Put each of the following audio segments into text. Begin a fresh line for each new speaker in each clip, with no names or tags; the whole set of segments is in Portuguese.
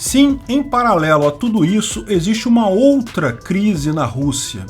Sim, em paralelo a tudo isso, existe uma outra crise na Rússia.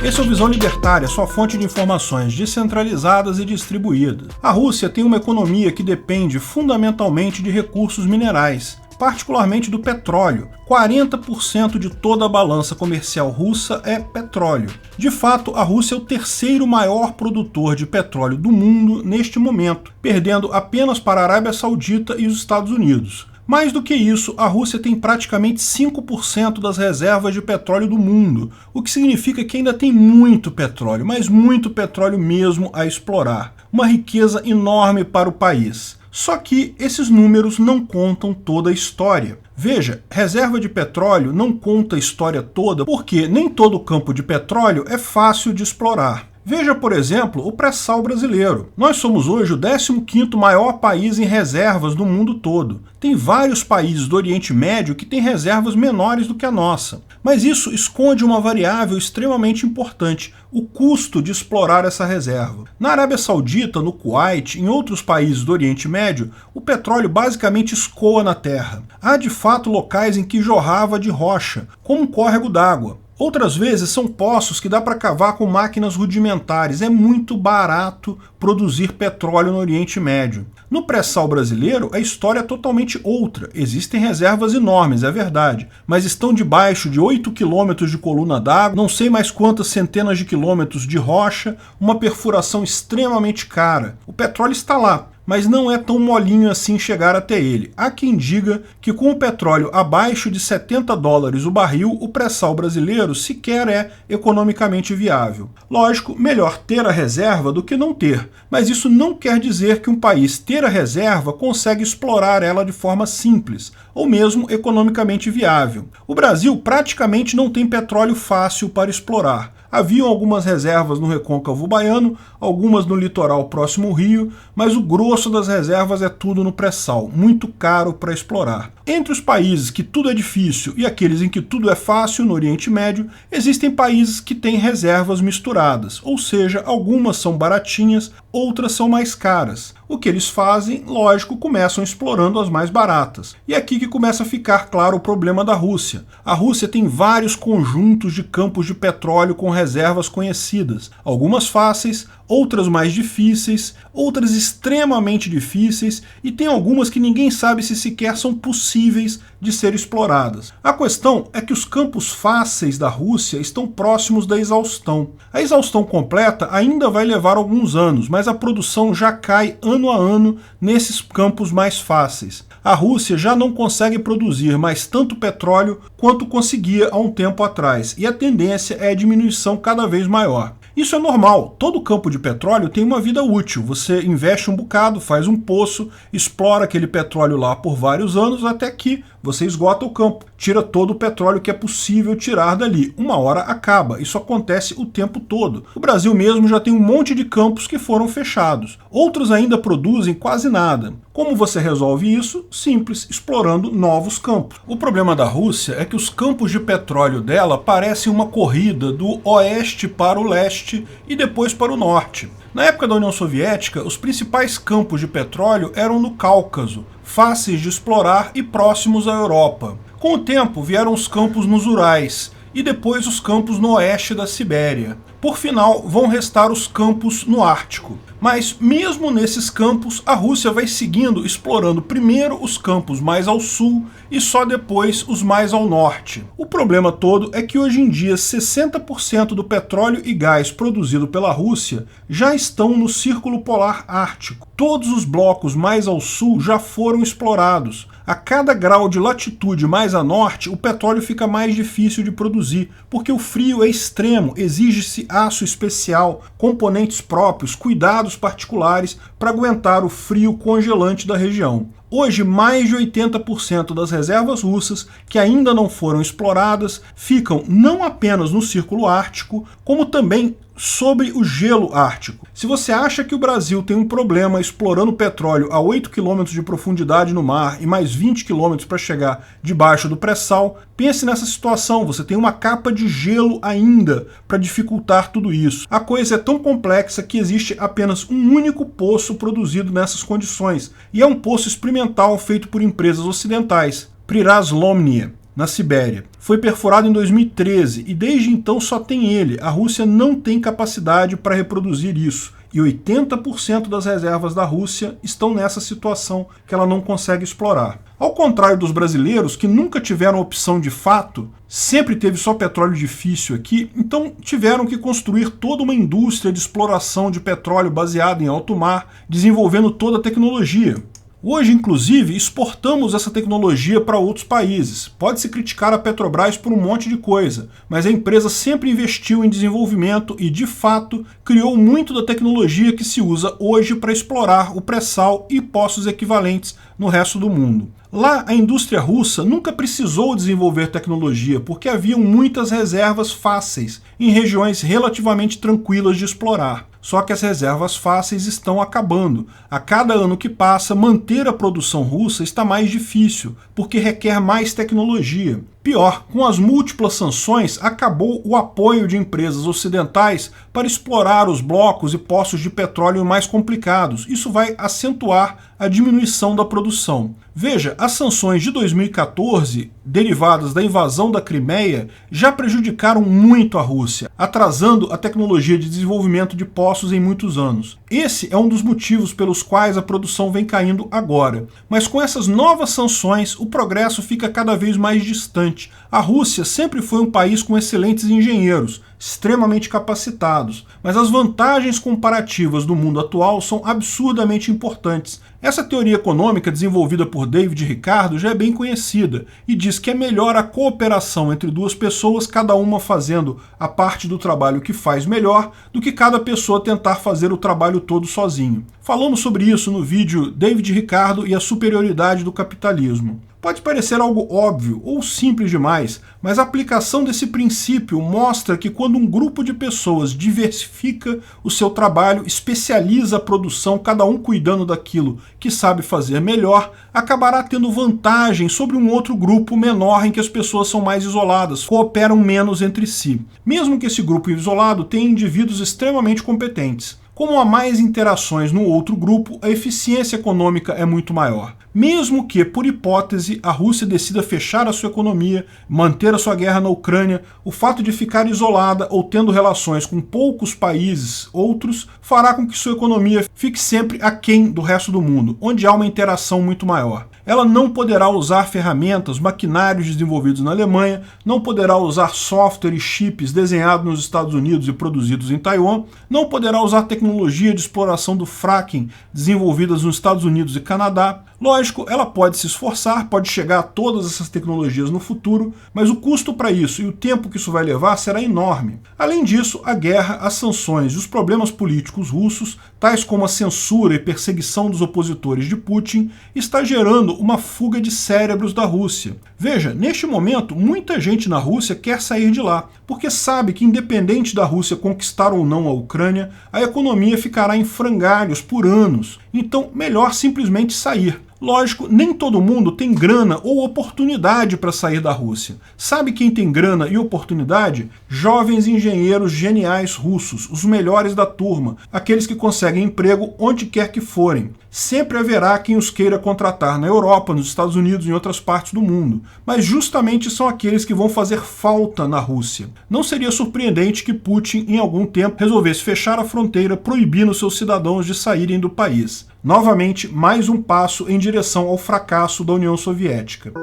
Esse é o Visão Libertária, sua fonte de informações descentralizadas e distribuídas. A Rússia tem uma economia que depende fundamentalmente de recursos minerais, particularmente do petróleo. 40% de toda a balança comercial russa é petróleo. De fato, a Rússia é o terceiro maior produtor de petróleo do mundo neste momento, perdendo apenas para a Arábia Saudita e os Estados Unidos. Mais do que isso, a Rússia tem praticamente 5% das reservas de petróleo do mundo, o que significa que ainda tem muito petróleo, mas muito petróleo mesmo a explorar. Uma riqueza enorme para o país. Só que esses números não contam toda a história. Veja, reserva de petróleo não conta a história toda porque nem todo campo de petróleo é fácil de explorar. Veja, por exemplo, o pré-sal brasileiro. Nós somos hoje o 15º maior país em reservas do mundo todo. Tem vários países do Oriente Médio que têm reservas menores do que a nossa. Mas isso esconde uma variável extremamente importante, o custo de explorar essa reserva. Na Arábia Saudita, no Kuwait, em outros países do Oriente Médio, o petróleo basicamente escoa na terra. Há de fato locais em que jorrava de rocha, como um córrego d'água. Outras vezes são poços que dá para cavar com máquinas rudimentares. É muito barato produzir petróleo no Oriente Médio. No pré-sal brasileiro, a história é totalmente outra. Existem reservas enormes, é verdade, mas estão debaixo de 8 quilômetros de coluna d'água, não sei mais quantas centenas de quilômetros de rocha, uma perfuração extremamente cara. O petróleo está lá, mas não é tão molinho assim chegar até ele. Há quem diga que com o petróleo abaixo de $70 o barril, o pré-sal brasileiro sequer é economicamente viável. Lógico, melhor ter a reserva do que não ter, mas isso não quer dizer que um país ter a reserva consegue explorar ela de forma simples, ou mesmo economicamente viável. O Brasil praticamente não tem petróleo fácil para explorar. Haviam algumas reservas no recôncavo baiano, algumas no litoral próximo ao Rio, mas o grosso das reservas é tudo no pré-sal, muito caro para explorar. Entre os países que tudo é difícil e aqueles em que tudo é fácil no Oriente Médio, existem países que têm reservas misturadas, ou seja, algumas são baratinhas, outras são mais caras. O que eles fazem, lógico, começam explorando as mais baratas. E é aqui que começa a ficar claro o problema da Rússia. A Rússia tem vários conjuntos de campos de petróleo com reservas conhecidas, algumas fáceis, outras mais difíceis, outras extremamente difíceis, e tem algumas que ninguém sabe se sequer são possíveis de ser exploradas. A questão é que os campos fáceis da Rússia estão próximos da exaustão. A exaustão completa ainda vai levar alguns anos, mas a produção já cai ano a ano nesses campos mais fáceis. A Rússia já não consegue produzir mais tanto petróleo quanto conseguia há um tempo atrás, e a tendência é a diminuição cada vez maior. Isso é normal, todo campo de petróleo tem uma vida útil, você investe um bocado, faz um poço, explora aquele petróleo lá por vários anos até que você esgota o campo, tira todo o petróleo que é possível tirar dali. Uma hora acaba, isso acontece o tempo todo. O Brasil mesmo já tem um monte de campos que foram fechados, outros ainda produzem quase nada. Como você resolve isso? Simples, explorando novos campos. O problema da Rússia é que os campos de petróleo dela parecem uma corrida do oeste para o leste e depois para o norte. Na época da União Soviética, os principais campos de petróleo eram no Cáucaso, fáceis de explorar e próximos à Europa. Com o tempo vieram os campos nos Urais e depois os campos no oeste da Sibéria. Por final, vão restar os campos no Ártico. Mas mesmo nesses campos, a Rússia vai seguindo, explorando primeiro os campos mais ao sul e só depois os mais ao norte. O problema todo é que hoje em dia 60% do petróleo e gás produzido pela Rússia já estão no Círculo Polar Ártico. Todos os blocos mais ao sul já foram explorados. A cada grau de latitude mais a norte, o petróleo fica mais difícil de produzir, porque o frio é extremo, exige-se aço especial, componentes próprios, cuidados particulares para aguentar o frio congelante da região. Hoje, mais de 80% das reservas russas que ainda não foram exploradas ficam não apenas no Círculo Ártico, como também sobre o gelo ártico. Se você acha que o Brasil tem um problema explorando petróleo a 8 km de profundidade no mar e mais 20 km para chegar debaixo do pré-sal, pense nessa situação, você tem uma capa de gelo ainda para dificultar tudo isso. A coisa é tão complexa que existe apenas um único poço produzido nessas condições, e é um poço experimental experimental feito por empresas ocidentais, Prirazlomnia, na Sibéria. Foi perfurado em 2013 e desde então só tem ele. A Rússia não tem capacidade para reproduzir isso. E 80% das reservas da Rússia estão nessa situação que ela não consegue explorar. Ao contrário dos brasileiros, que nunca tiveram opção de fato, sempre teve só petróleo difícil aqui, então tiveram que construir toda uma indústria de exploração de petróleo baseada em alto mar, desenvolvendo toda a tecnologia. Hoje, inclusive, exportamos essa tecnologia para outros países. Pode-se criticar a Petrobras por um monte de coisa, mas a empresa sempre investiu em desenvolvimento e, de fato, criou muito da tecnologia que se usa hoje para explorar o pré-sal e poços equivalentes no resto do mundo. Lá, a indústria russa nunca precisou desenvolver tecnologia porque haviam muitas reservas fáceis em regiões relativamente tranquilas de explorar. Só que as reservas fáceis estão acabando. A cada ano que passa, manter a produção russa está mais difícil, porque requer mais tecnologia. Pior, com as múltiplas sanções, acabou o apoio de empresas ocidentais para explorar os blocos e poços de petróleo mais complicados. Isso vai acentuar a diminuição da produção. Veja, as sanções de 2014, derivadas da invasão da Crimeia, já prejudicaram muito a Rússia, atrasando a tecnologia de desenvolvimento de poços em muitos anos. Esse é um dos motivos pelos quais a produção vem caindo agora. Mas com essas novas sanções, o progresso fica cada vez mais distante. A Rússia sempre foi um país com excelentes engenheiros, extremamente capacitados, mas as vantagens comparativas do mundo atual são absurdamente importantes. Essa teoria econômica desenvolvida por David Ricardo já é bem conhecida e diz que é melhor a cooperação entre duas pessoas, cada uma fazendo a parte do trabalho que faz melhor, do que cada pessoa tentar fazer o trabalho todo sozinho. Falamos sobre isso no vídeo David Ricardo e a superioridade do capitalismo. Pode parecer algo óbvio ou simples demais, mas a aplicação desse princípio mostra que quando um grupo de pessoas diversifica o seu trabalho, especializa a produção, cada um cuidando daquilo que sabe fazer melhor, acabará tendo vantagem sobre um outro grupo menor em que as pessoas são mais isoladas, cooperam menos entre si. Mesmo que esse grupo isolado tenha indivíduos extremamente competentes. Como há mais interações no outro grupo, a eficiência econômica é muito maior. Mesmo que, por hipótese, a Rússia decida fechar a sua economia, manter a sua guerra na Ucrânia, o fato de ficar isolada ou tendo relações com poucos países outros fará com que sua economia fique sempre aquém do resto do mundo, onde há uma interação muito maior. Ela não poderá usar ferramentas, maquinários desenvolvidos na Alemanha, não poderá usar software e chips desenhados nos Estados Unidos e produzidos em Taiwan, não poderá usar tecnologia de exploração do fracking desenvolvidas nos Estados Unidos e Canadá. Lógico, ela pode se esforçar, pode chegar a todas essas tecnologias no futuro, mas o custo para isso e o tempo que isso vai levar será enorme. Além disso, a guerra, as sanções e os problemas políticos russos, tais como a censura e perseguição dos opositores de Putin, está gerando uma fuga de cérebros da Rússia. Veja, neste momento, muita gente na Rússia quer sair de lá, porque sabe que independente da Rússia conquistar ou não a Ucrânia, a economia ficará em frangalhos por anos. Então, melhor simplesmente sair. Lógico, nem todo mundo tem grana ou oportunidade para sair da Rússia. Sabe quem tem grana e oportunidade? Jovens engenheiros geniais russos, os melhores da turma, aqueles que conseguem emprego onde quer que forem. Sempre haverá quem os queira contratar na Europa, nos Estados Unidos e em outras partes do mundo, mas justamente são aqueles que vão fazer falta na Rússia. Não seria surpreendente que Putin, em algum tempo, resolvesse fechar a fronteira, proibindo seus cidadãos de saírem do país. Novamente, mais um passo em direção ao fracasso da União Soviética.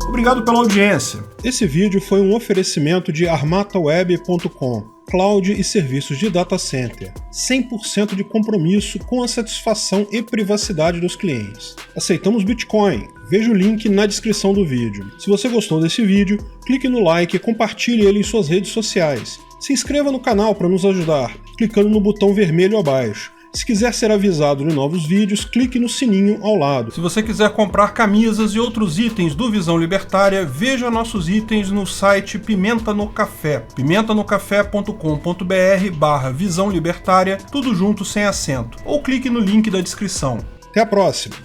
Obrigado pela audiência. Esse vídeo foi um oferecimento de armataweb.com, cloud e serviços de data center. 100% de compromisso com a satisfação e privacidade dos clientes. Aceitamos Bitcoin. Veja o link na descrição do vídeo. Se você gostou desse vídeo, clique no like e compartilhe ele em suas redes sociais. Se inscreva no canal para nos ajudar, clicando no botão vermelho abaixo. Se quiser ser avisado de novos vídeos, clique no sininho ao lado. Se você quiser comprar camisas e outros itens do Visão Libertária, veja nossos itens no site Pimenta no Café, pimentanocafé.com.br/Visão Libertária, tudo junto sem acento, ou clique no link da descrição. Até a próxima!